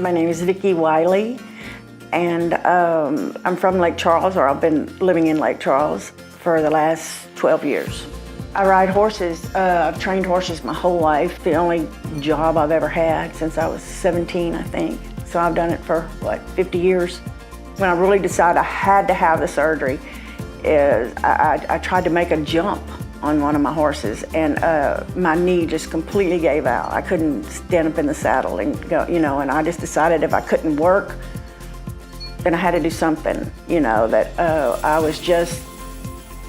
My name is Vickie Wiley, and I'm from Lake Charles, or I've been living in Lake Charles for the last 12 years. I ride horses. I've trained horses my whole life. The only job I've ever had since I was 17, I think. So I've done it for, 50 years. When I really decided I had to have the surgery, I tried to make a jump on one of my horses, and my knee just completely gave out. I couldn't stand up in the saddle and go, and I just decided if I couldn't work, then I had to do something, that I was just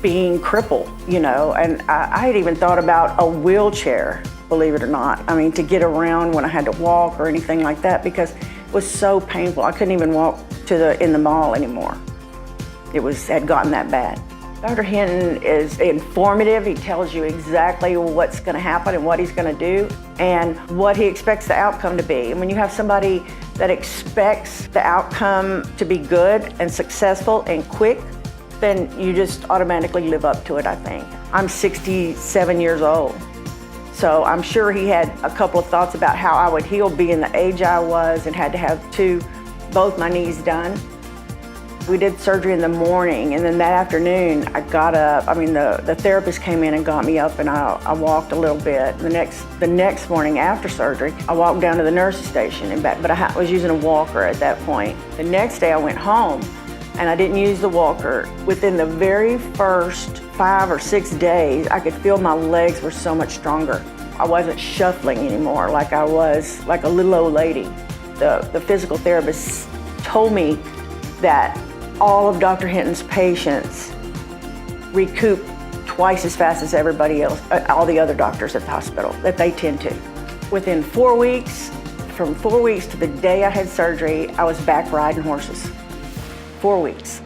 being crippled, and I had even thought about a wheelchair, believe it or not. I mean, to get around when I had to walk or anything like that, because it was so painful. I couldn't even walk in the mall anymore. It had gotten that bad. Dr. Hinton is informative. He tells you exactly what's going to happen and what he's going to do and what he expects the outcome to be. And when you have somebody that expects the outcome to be good and successful and quick, then you just automatically live up to it, I think. I'm 67 years old, so I'm sure he had a couple of thoughts about how I would heal being the age I was and had to have both my knees done. We did surgery in the morning, and then that afternoon I got up. The therapist came in and got me up, and I walked a little bit. The next morning after surgery, I walked down to the nurse's station and back, but I was using a walker at that point. The next day I went home, and I didn't use the walker. Within the very first 5 or 6 days, I could feel my legs were so much stronger. I wasn't shuffling anymore like I was like a little old lady. The physical therapist told me that all of Dr. Hinton's patients recoup twice as fast as everybody else, all the other doctors at the hospital, that they tend to. Within 4 weeks, from 4 weeks to the day I had surgery, I was back riding horses. 4 weeks.